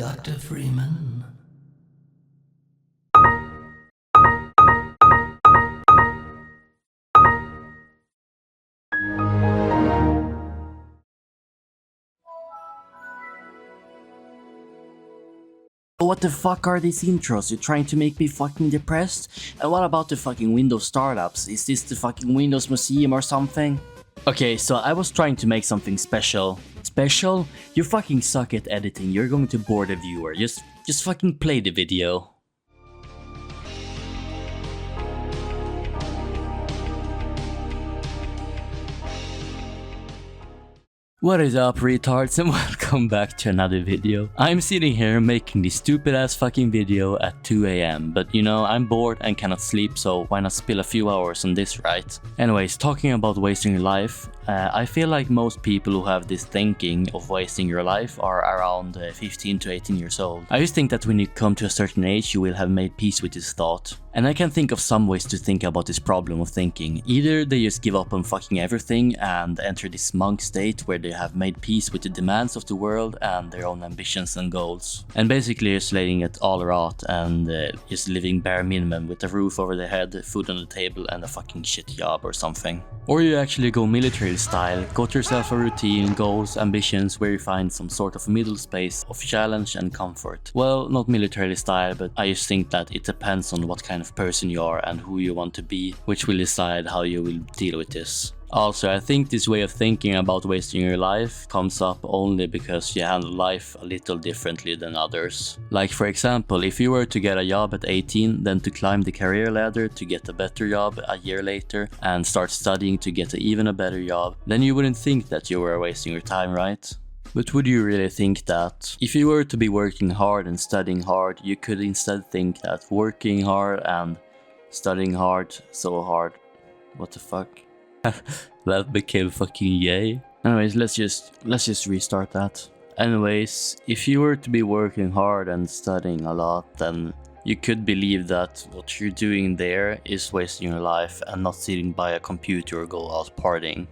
Dr. Freeman. What the fuck are these intros? You're trying to make me fucking depressed? And what about the fucking Windows startups? Is this the fucking Windows Museum or something? Okay, so I was trying to make something special. Special? You fucking suck at editing, you're going to bore the viewer. Just fucking play the video. What is up, retards, and welcome back to another video. I'm sitting here making this stupid ass fucking video at 2 AM, but you know, I'm bored and cannot sleep, so why not spill a few hours on this, right? Anyways, talking about wasting your life, I feel like most people who have this thinking of wasting your life are around 15 to 18 years old. I just think that when you come to a certain age, you will have made peace with this thought. And I can think of some ways to think about this problem of thinking. Either they just give up on fucking everything and enter this monk state where they have made peace with the demands of the world and their own ambitions and goals. And basically just letting it all rot and just living bare minimum with a roof over their head, food on the table and a fucking shit job or something. Or you actually go military style, got yourself a routine, goals, ambitions where you find some sort of middle space of challenge and comfort. Well, not military style, but I just think that it depends on what kind of person you are and who you want to be, which will decide how you will deal with this. Also, I think this way of thinking about wasting your life comes up only because you handle life a little differently than others. Like for example, if you were to get a job at 18, then to climb the career ladder to get a better job a year later and start studying to get even a better job, then you wouldn't think that you were wasting your time, right? But would you really think that? If you were to be working hard and studying hard, you could instead think that working hard and studying hard, so hard, what the fuck? That became fucking yay. Anyways, let's just restart that. Anyways, if you were to be working hard and studying a lot, then you could believe that what you're doing there is wasting your life and not sitting by a computer or go out partying.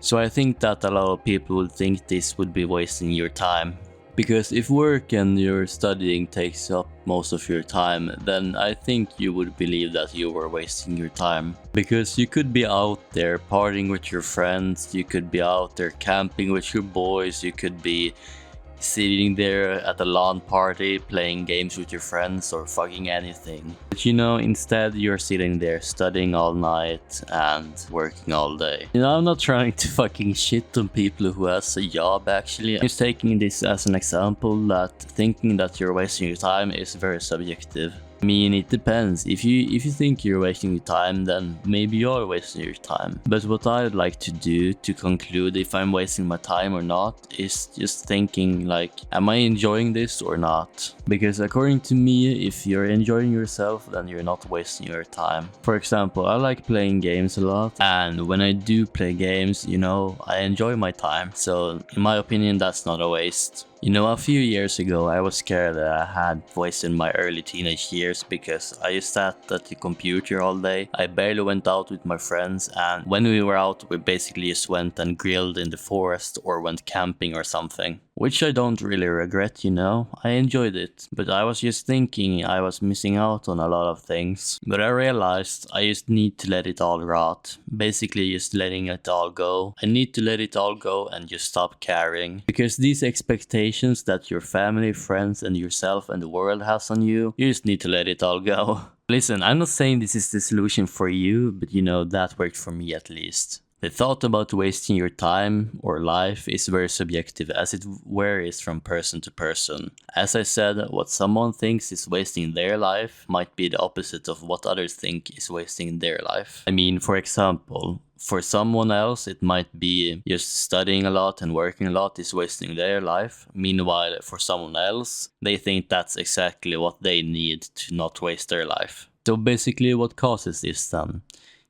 So I think that a lot of people would think this would be wasting your time. Because if work and your studying takes up most of your time, then I think you would believe that you were wasting your time. Because you could be out there partying with your friends, you could be out there camping with your boys, you could be sitting there at a LAN party playing games with your friends or fucking anything. But you know, instead you're sitting there studying all night and working all day. You know, I'm not trying to fucking shit on people who has a job actually. I'm just taking this as an example that thinking that you're wasting your time is very subjective. I mean, it depends. If you think you're wasting your time, then maybe you're wasting your time. But what I'd like to do to conclude if I'm wasting my time or not is just thinking like, am I enjoying this or not? Because according to me, if you're enjoying yourself, then you're not wasting your time. For example, I like playing games a lot, and when I do play games, you know, I enjoy my time. So in my opinion, that's not a waste. You know, a few years ago I was scared that I had wasted my early teenage years because I just sat at the computer all day. I barely went out with my friends, and when we were out we basically just went and grilled in the forest or went camping or something. Which I don't really regret, you know, I enjoyed it. But I was just thinking I was missing out on a lot of things. But I realized I just need to let it all rot. Basically just letting it all go. I need to let it all go and just stop caring. Because these expectations that your family, friends and yourself and the world has on you, you just need to let it all go. Listen, I'm not saying this is the solution for you, but you know, that worked for me at least. The thought about wasting your time or life is very subjective as it varies from person to person. As I said, what someone thinks is wasting their life might be the opposite of what others think is wasting their life. I mean, for example, for someone else it might be just studying a lot and working a lot is wasting their life. Meanwhile, for someone else, they think that's exactly what they need to not waste their life. So basically, what causes this then?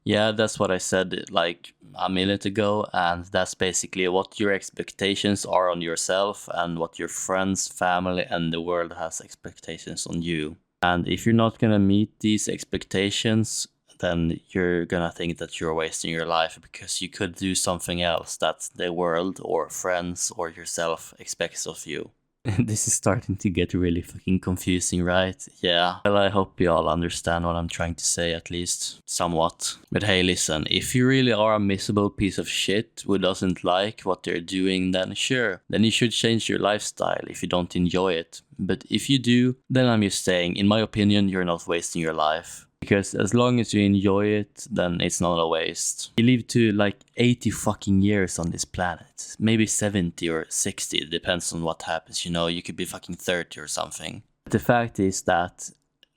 Yeah, that's what I said like a minute ago, and that's basically what your expectations are on yourself and what your friends, family and the world has expectations on you. And if you're not gonna meet these expectations, then you're gonna think that you're wasting your life because you could do something else that the world or friends or yourself expects of you. This is starting to get really fucking confusing, right? Yeah. Well, I hope you all understand what I'm trying to say, at least somewhat. But hey, listen, if you really are a miserable piece of shit who doesn't like what they're doing, then sure, then you should change your lifestyle if you don't enjoy it. But if you do, then I'm just saying, in my opinion, you're not wasting your life. Because as long as you enjoy it, then it's not a waste. You live to like 80 fucking years on this planet. Maybe 70 or 60, it depends on what happens, you know, you could be fucking 30 or something. But the fact is that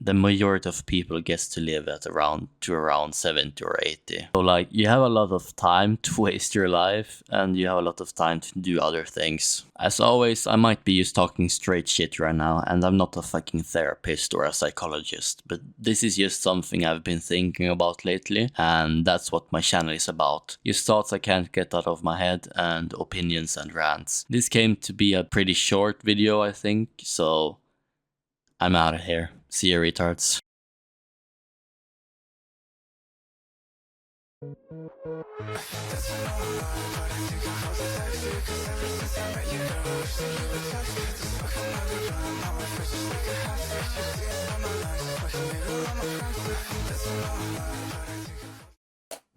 the majority of people gets to live at around 70 or 80. So like you have a lot of time to waste your life and you have a lot of time to do other things. As always, I might be just talking straight shit right now and I'm not a fucking therapist or a psychologist, but this is just something I've been thinking about lately and that's what my channel is about. Just thoughts I can't get out of my head and opinions and rants. This came to be a pretty short video, I think, so I'm out of here. See you, retards.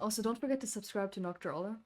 Also, don't forget to subscribe to Nocturala.